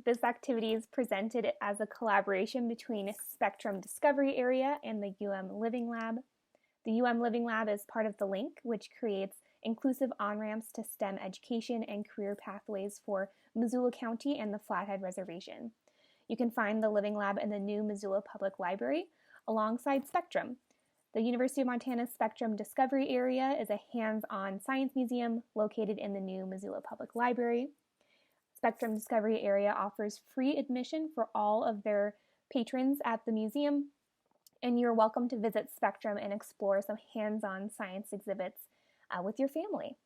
This activity is presented as a collaboration between Spectrum Discovery Area and the Living Lab. The Living Lab is part of the LINK, which creates inclusive on-ramps to STEM education and career pathways for Missoula County and the Flathead Reservation. You can find the Living Lab in the new Missoula Public Library alongside Spectrum. The University of Montana Spectrum Discovery Area is a hands-on science museum located in the new Missoula Public Library. Spectrum Discovery Area offers free admission for all of their patrons at the museum, and you're welcome to visit Spectrum and explore some hands-on science exhibits with your family.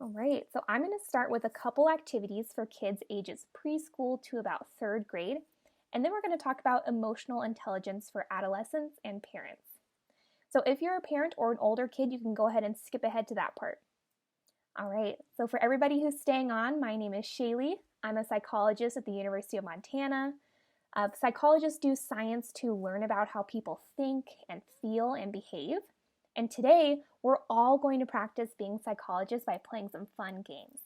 All right, so I'm going to start with a couple activities for kids ages preschool to about 3rd grade, and then we're going to talk about emotional intelligence for adolescents and parents. So if you're a parent or an older kid, you can go ahead and skip ahead to that part. All right, so for everybody who's staying on, my name is Shaylee. I'm a psychologist at the University of Montana. Psychologists do science to learn about how people think and feel and behave. And today, we're all going to practice being psychologists by playing some fun games.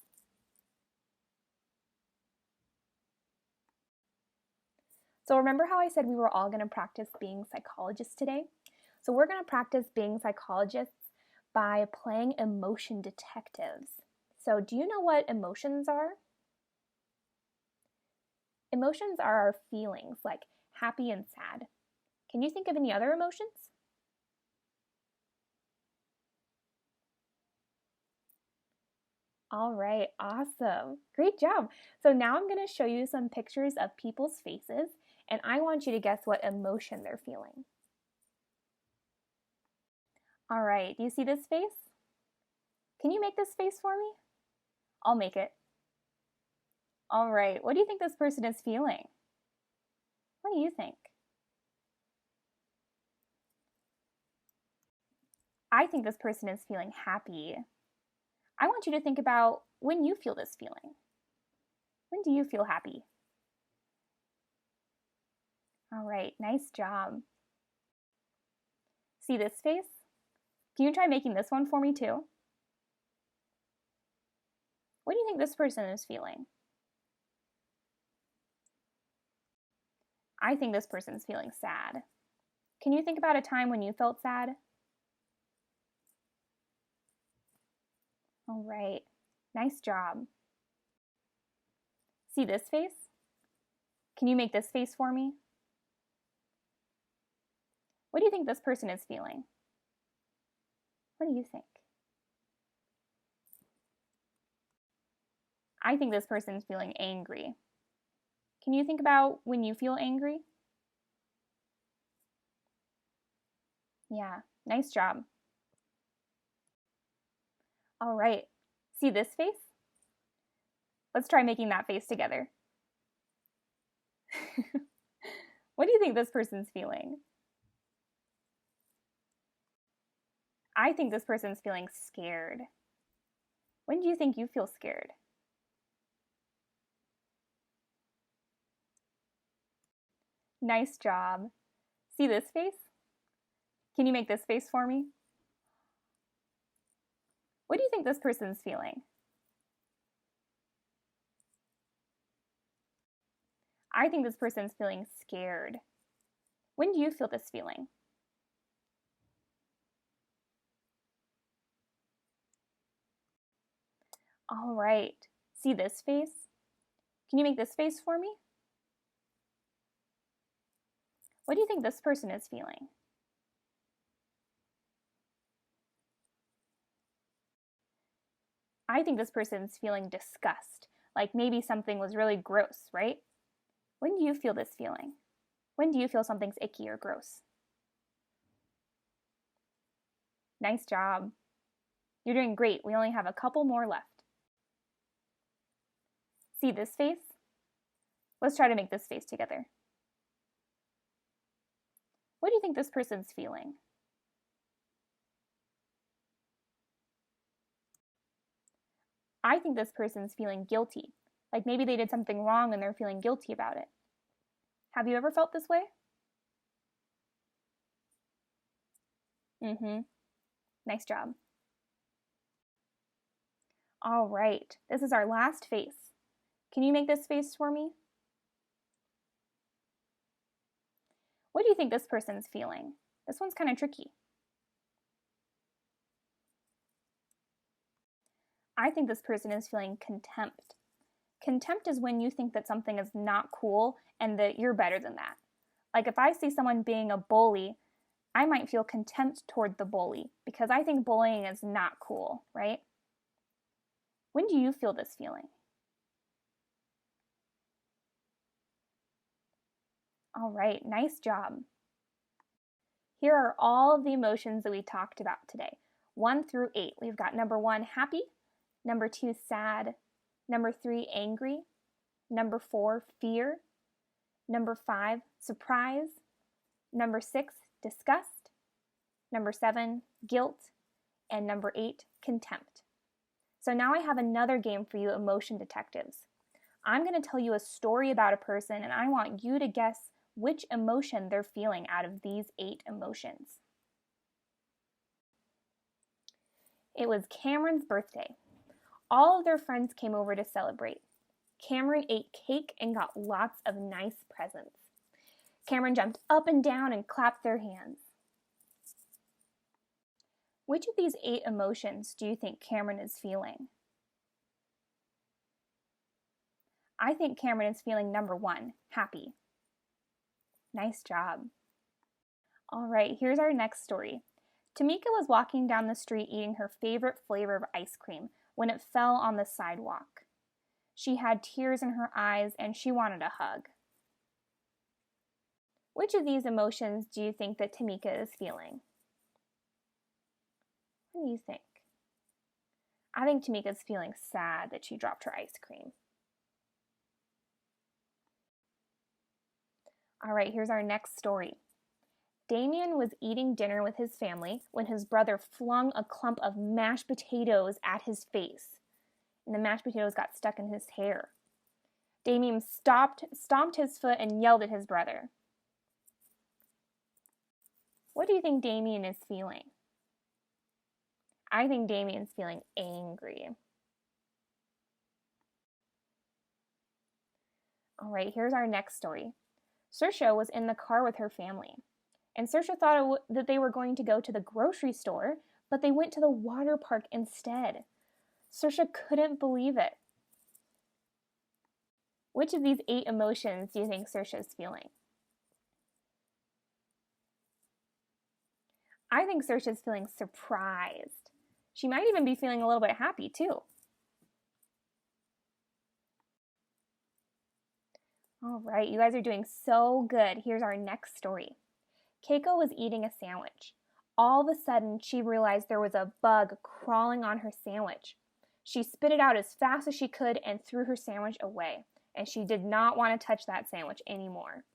So remember how I said we were all going to practice being psychologists today? So we're going to practice being psychologists by playing emotion detectives. So do you know what emotions are? Emotions are our feelings, like happy and sad. Can you think of any other emotions? All right, awesome. Great job. So now I'm going to show you some pictures of people's faces, and I want you to guess what emotion they're feeling. All right, do you see this face? Can you make this face for me? I'll make it. All right, what do you think this person is feeling? What do you think? I think this person is feeling happy. I want you to think about when you feel this feeling. When do you feel happy? All right, nice job. See this face? Can you try making this one for me too? What do you think this person is feeling? I think this person's feeling sad. Can you think about a time when you felt sad? All right, nice job. See this face? Can you make this face for me? What do you think this person is feeling? What do you think? I think this person's feeling angry. Can you think about when you feel angry? Yeah, nice job. All right, see this face? Let's try making that face together. What do you think this person's feeling? I think this person's feeling scared. When do you think you feel scared? Nice job. See this face? Can you make this face for me? What do you think this person's feeling? I think this person's feeling scared. When do you feel this feeling? All right, see this face? Can you make this face for me? What do you think this person is feeling? I think this person's feeling disgust, like maybe something was really gross, right? When do you feel this feeling? When do you feel something's icky or gross? Nice job. You're doing great. We only have a couple more left. See this face? Let's try to make this face together. What do you think this person's feeling? I think this person's feeling guilty. Like maybe they did something wrong and they're feeling guilty about it. Have you ever felt this way? Nice job. All right, this is our last face. Can you make this face for me? What do you think this person's feeling? This one's kind of tricky. I think this person is feeling contempt. Contempt is when you think that something is not cool and that you're better than that. Like if I see someone being a bully, I might feel contempt toward the bully because I think bullying is not cool, right? When do you feel this feeling? All right, nice job. Here are all of the emotions that we talked about today. 1 through 8. We've got number 1, happy. Number 2, sad. Number 3, angry. Number 4, fear. Number 5, surprise. Number 6, disgust. Number 7, guilt. And number 8, contempt. So now I have another game for you, emotion detectives. I'm going to tell you a story about a person, and I want you to guess which emotion they're feeling out of these 8 emotions. It was Cameron's birthday. All of their friends came over to celebrate. Cameron ate cake and got lots of nice presents. Cameron jumped up and down and clapped their hands. Which of these 8 emotions do you think Cameron is feeling? I think Cameron is feeling number 1, happy. Nice job. All right, here's our next story. Tamika was walking down the street eating her favorite flavor of ice cream when it fell on the sidewalk. She had tears in her eyes and she wanted a hug. Which of these emotions do you think that Tamika is feeling? What do you think? I think Tamika's feeling sad that she dropped her ice cream. All right, here's our next story. Damien was eating dinner with his family when his brother flung a clump of mashed potatoes at his face, and the mashed potatoes got stuck in his hair. Damien stomped his foot and yelled at his brother. What do you think Damien is feeling? I think Damien's feeling angry. All right, here's our next story. Saoirse was in the car with her family, and Saoirse thought that they were going to go to the grocery store, but they went to the water park instead. Saoirse couldn't believe it. Which of these 8 emotions do you think Saoirse is feeling? I think Saoirse is feeling surprised. She might even be feeling a little bit happy too. All right, you guys are doing so good. Here's our next story. Keiko was eating a sandwich. All of a sudden, she realized there was a bug crawling on her sandwich. She spit it out as fast as she could and threw her sandwich away, and she did not want to touch that sandwich anymore.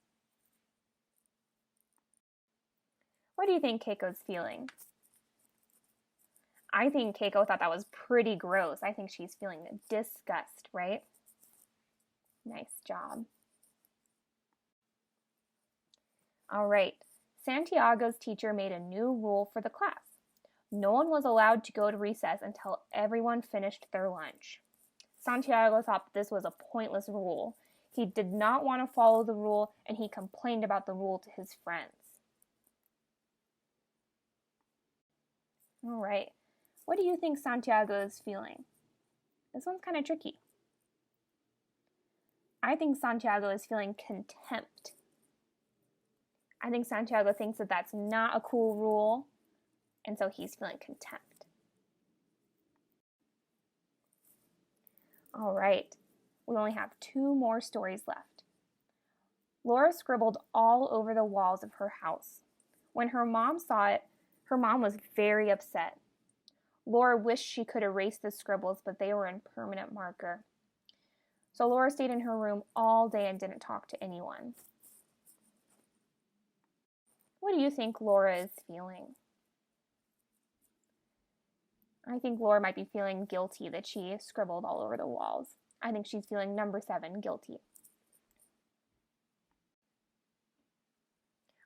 What do you think Keiko's feeling? I think Keiko thought that was pretty gross. I think she's feeling disgust, right? Nice job. All right, Santiago's teacher made a new rule for the class. No one was allowed to go to recess until everyone finished their lunch. Santiago thought this was a pointless rule. He did not want to follow the rule, and he complained about the rule to his friends. All right, what do you think Santiago is feeling? This one's kind of tricky. I think Santiago is feeling contempt. I think Santiago thinks that that's not a cool rule, and so he's feeling contempt. All right, we only have 2 more stories left. Laura scribbled all over the walls of her house. When her mom saw it, her mom was very upset. Laura wished she could erase the scribbles, but they were in permanent marker. So Laura stayed in her room all day and didn't talk to anyone. What do you think Laura is feeling? I think Laura might be feeling guilty that she scribbled all over the walls. I think she's feeling number 7, guilty.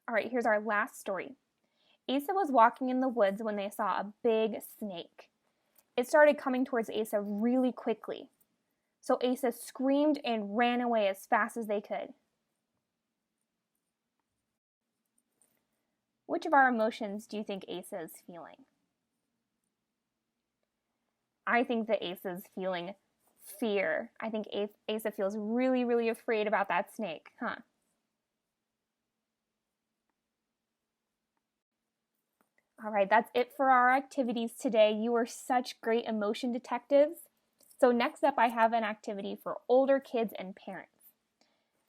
All right, here's our last story. Asa was walking in the woods when they saw a big snake. It started coming towards Asa really quickly. So Asa screamed and ran away as fast as they could. Which of our emotions do you think Asa is feeling? I think that Asa is feeling fear. I think Asa feels really, really afraid about that snake, huh? All right, that's it for our activities today. You are such great emotion detectives. So next up, I have an activity for older kids and parents.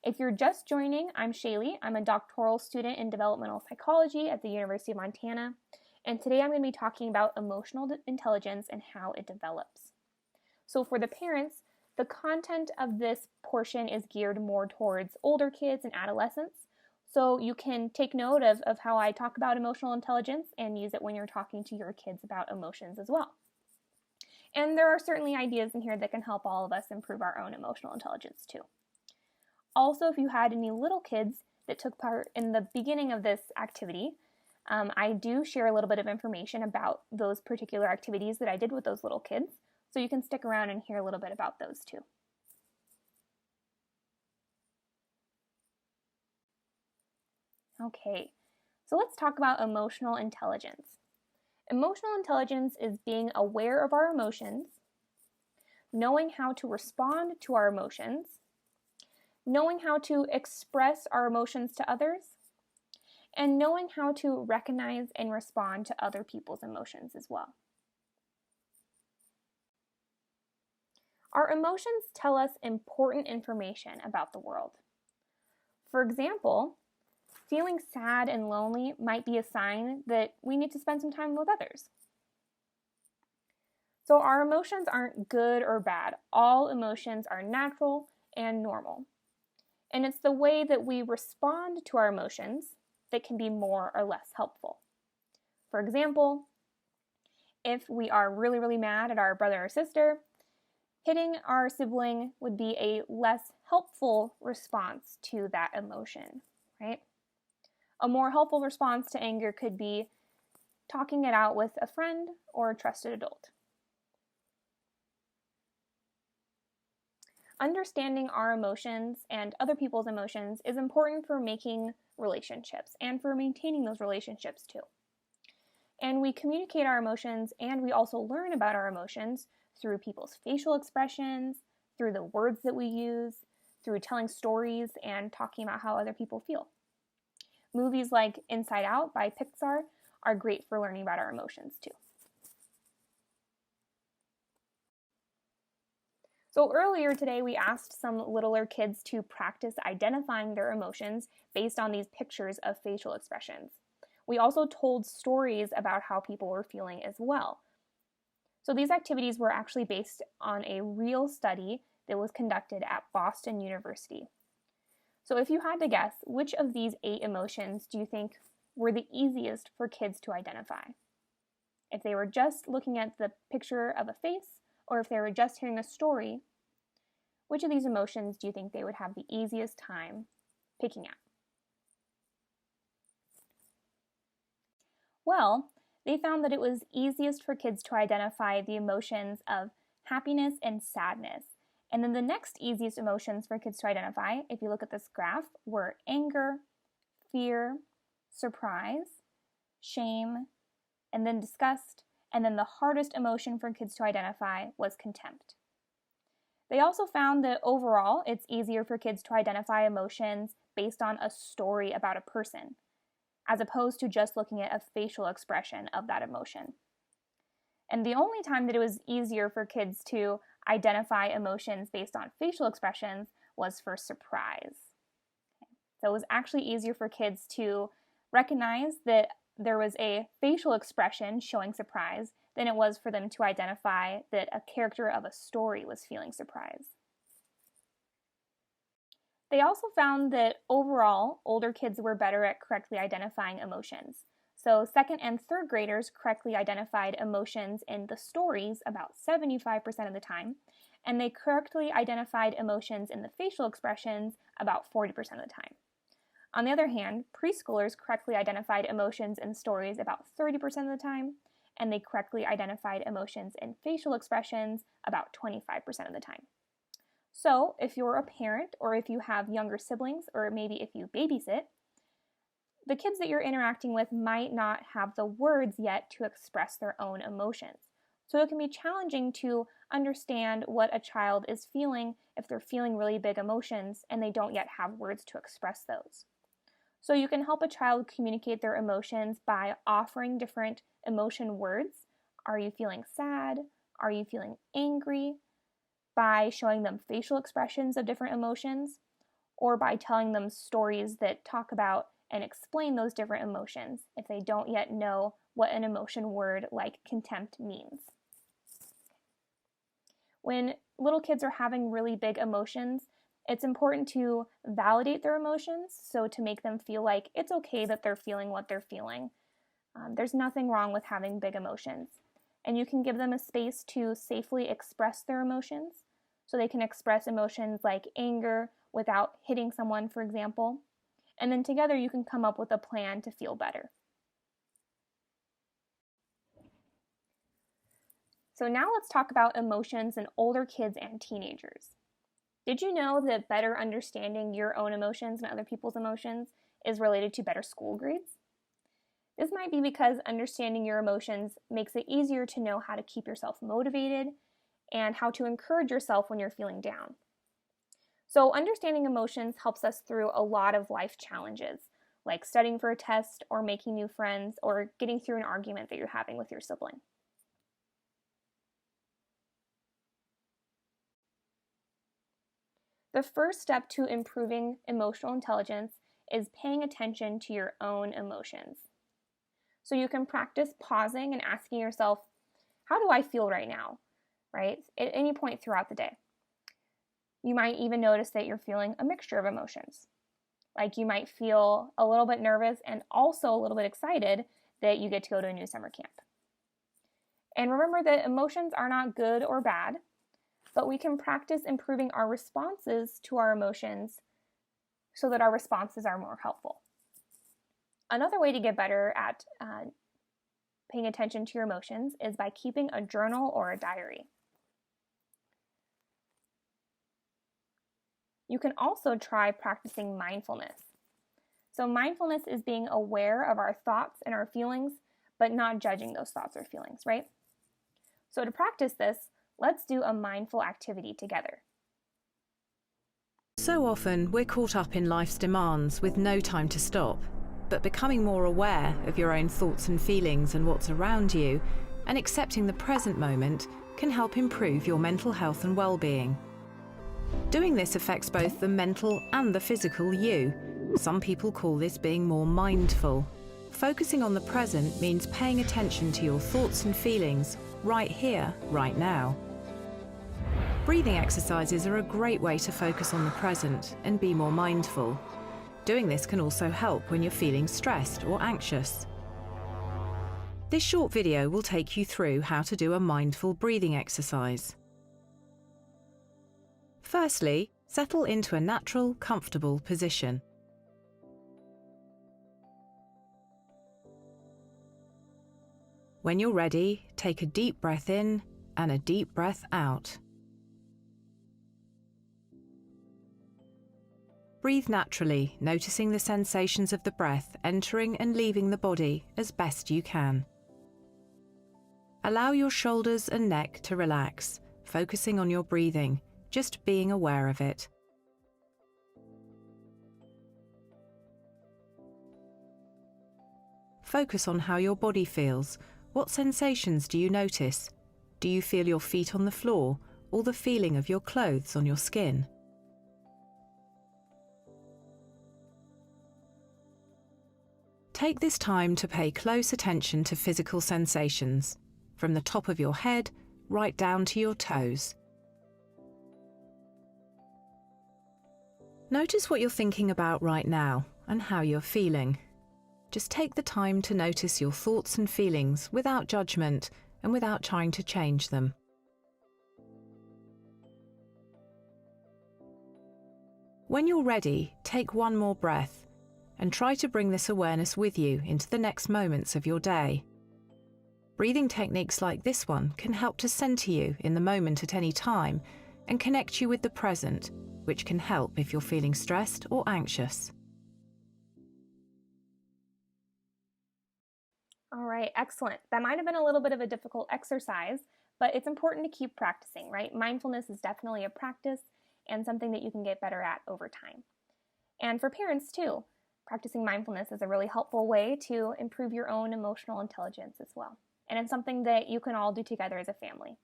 If you're just joining, I'm Shaylee. I'm a doctoral student in developmental psychology at the University of Montana. And today I'm going to be talking about emotional intelligence and how it develops. So for the parents, the content of this portion is geared more towards older kids and adolescents. So you can take note of how I talk about emotional intelligence and use it when you're talking to your kids about emotions as well. And there are certainly ideas in here that can help all of us improve our own emotional intelligence too. Also, if you had any little kids that took part in the beginning of this activity, I do share a little bit of information about those particular activities that I did with those little kids, so you can stick around and hear a little bit about those too. Okay, so let's talk about emotional intelligence. Emotional intelligence is being aware of our emotions, knowing how to respond to our emotions, knowing how to express our emotions to others, and knowing how to recognize and respond to other people's emotions as well. Our emotions tell us important information about the world. For example, feeling sad and lonely might be a sign that we need to spend some time with others. So our emotions aren't good or bad. All emotions are natural and normal. And it's the way that we respond to our emotions that can be more or less helpful. For example, if we are really, really mad at our brother or sister, hitting our sibling would be a less helpful response to that emotion, right? A more helpful response to anger could be talking it out with a friend or a trusted adult. Understanding our emotions and other people's emotions is important for making relationships and for maintaining those relationships too. And we communicate our emotions and we also learn about our emotions through people's facial expressions, through the words that we use, through telling stories and talking about how other people feel. Movies like Inside Out by Pixar are great for learning about our emotions too. So earlier today, we asked some littler kids to practice identifying their emotions based on these pictures of facial expressions. We also told stories about how people were feeling as well. So these activities were actually based on a real study that was conducted at Boston University. So if you had to guess, which of these 8 emotions do you think were the easiest for kids to identify? If they were just looking at the picture of a face, or if they were just hearing a story, which of these emotions do you think they would have the easiest time picking out? Well, they found that it was easiest for kids to identify the emotions of happiness and sadness. And then the next easiest emotions for kids to identify, if you look at this graph, were anger, fear, surprise, shame, and then disgust, and then the hardest emotion for kids to identify was contempt. They also found that overall, it's easier for kids to identify emotions based on a story about a person, as opposed to just looking at a facial expression of that emotion. And the only time that it was easier for kids to identify emotions based on facial expressions was for surprise. So it was actually easier for kids to recognize that there was a facial expression showing surprise than it was for them to identify that a character of a story was feeling surprise. They also found that overall, older kids were better at correctly identifying emotions. So 2nd and 3rd graders correctly identified emotions in the stories about 75% of the time, and they correctly identified emotions in the facial expressions about 40% of the time. On the other hand, preschoolers correctly identified emotions in stories about 30% of the time, and they correctly identified emotions in facial expressions about 25% of the time. So if you're a parent, or if you have younger siblings, or maybe if you babysit, the kids that you're interacting with might not have the words yet to express their own emotions. So it can be challenging to understand what a child is feeling if they're feeling really big emotions and they don't yet have words to express those. So you can help a child communicate their emotions by offering different emotion words. Are you feeling sad? Are you feeling angry? By showing them facial expressions of different emotions, or by telling them stories that talk about and explain those different emotions if they don't yet know what an emotion word like contempt means. When little kids are having really big emotions, it's important to validate their emotions, so to make them feel like it's okay that they're feeling what they're feeling. There's nothing wrong with having big emotions. And you can give them a space to safely express their emotions, so they can express emotions like anger without hitting someone, for example. And then together you can come up with a plan to feel better. So now let's talk about emotions in older kids and teenagers. Did you know that better understanding your own emotions and other people's emotions is related to better school grades? This might be because understanding your emotions makes it easier to know how to keep yourself motivated and how to encourage yourself when you're feeling down. So understanding emotions helps us through a lot of life challenges, like studying for a test or making new friends or getting through an argument that you're having with your sibling. The first step to improving emotional intelligence is paying attention to your own emotions. So you can practice pausing and asking yourself, how do I feel right now? Right? At any point throughout the day. You might even notice that you're feeling a mixture of emotions. Like you might feel a little bit nervous and also a little bit excited that you get to go to a new summer camp. And remember that emotions are not good or bad, but we can practice improving our responses to our emotions so that our responses are more helpful. Another way to get better at paying attention to your emotions is by keeping a journal or a diary. You can also try practicing mindfulness. So mindfulness is being aware of our thoughts and our feelings, but not judging those thoughts or feelings, right? So to practice this, let's do a mindful activity together. So often we're caught up in life's demands with no time to stop, but becoming more aware of your own thoughts and feelings and what's around you, and accepting the present moment can help improve your mental health and well-being. Doing this affects both the mental and the physical you. Some people call this being more mindful. Focusing on the present means paying attention to your thoughts and feelings right here, right now. Breathing exercises are a great way to focus on the present and be more mindful. Doing this can also help when you're feeling stressed or anxious. This short video will take you through how to do a mindful breathing exercise. Firstly, settle into a natural, comfortable position. When you're ready, take a deep breath in and a deep breath out. Breathe naturally, noticing the sensations of the breath entering and leaving the body as best you can. Allow your shoulders and neck to relax, focusing on your breathing, just being aware of it. Focus on how your body feels. What sensations do you notice? Do you feel your feet on the floor or the feeling of your clothes on your skin? Take this time to pay close attention to physical sensations, from the top of your head right down to your toes. Notice what you're thinking about right now and how you're feeling. Just take the time to notice your thoughts and feelings without judgment and without trying to change them. When you're ready, take one more breath and try to bring this awareness with you into the next moments of your day. Breathing techniques like this one can help to center you in the moment at any time and connect you with the present, which can help if you're feeling stressed or anxious. All right, excellent. That might have been a little bit of a difficult exercise, but it's important to keep practicing, right? Mindfulness is definitely a practice and something that you can get better at over time. And for parents too, practicing mindfulness is a really helpful way to improve your own emotional intelligence as well. And it's something that you can all do together as a family.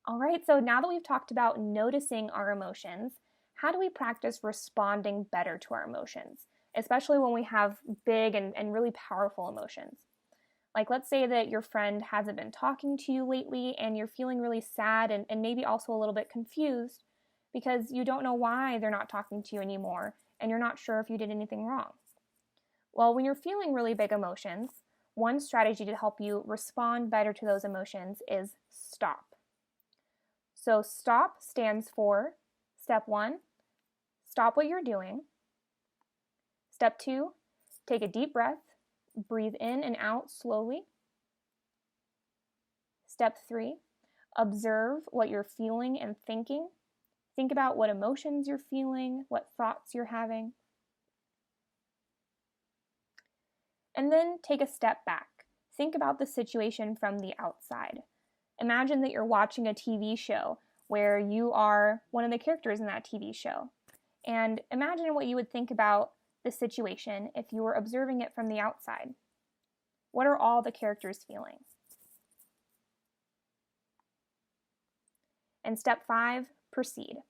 All right, so now that we've talked about noticing our emotions, how do we practice responding better to our emotions, especially when we have big and really powerful emotions? Like, let's say that your friend hasn't been talking to you lately and you're feeling really sad and maybe also a little bit confused because you don't know why they're not talking to you anymore and you're not sure if you did anything wrong. Well, when you're feeling really big emotions, one strategy to help you respond better to those emotions is stop. So stop stands for step 1, stop what you're doing. Step 2, take a deep breath, breathe in and out slowly. Step 3, observe what you're feeling and thinking. Think about what emotions you're feeling, what thoughts you're having. And then take a step back. Think about the situation from the outside. Imagine that you're watching a TV show where you are one of the characters in that TV show. And imagine what you would think about the situation if you were observing it from the outside. What are all the characters feeling? And step 5, proceed.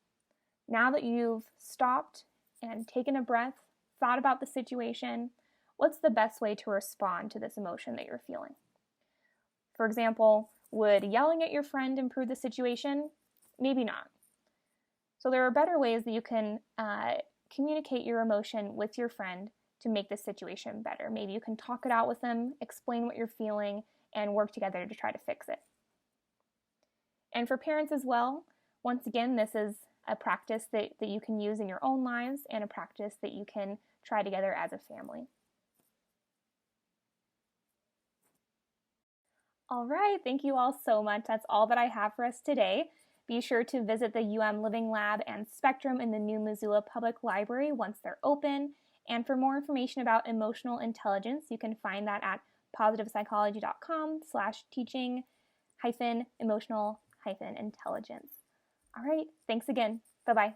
Now that you've stopped and taken a breath, thought about the situation, what's the best way to respond to this emotion that you're feeling? For example, would yelling at your friend improve the situation? Maybe not. So there are better ways that you can communicate your emotion with your friend to make the situation better. Maybe you can talk it out with them, explain what you're feeling, and work together to try to fix it. And for parents as well, once again, this is a practice that you can use in your own lives and a practice that you can try together as a family. All right, thank you all so much. That's all that I have for us today. Be sure to visit the Living Lab and Spectrum in the new Missoula Public Library once they're open. And for more information about emotional intelligence, you can find that at positivepsychology.com/teaching-emotional-intelligence. All right, thanks again. Bye-bye.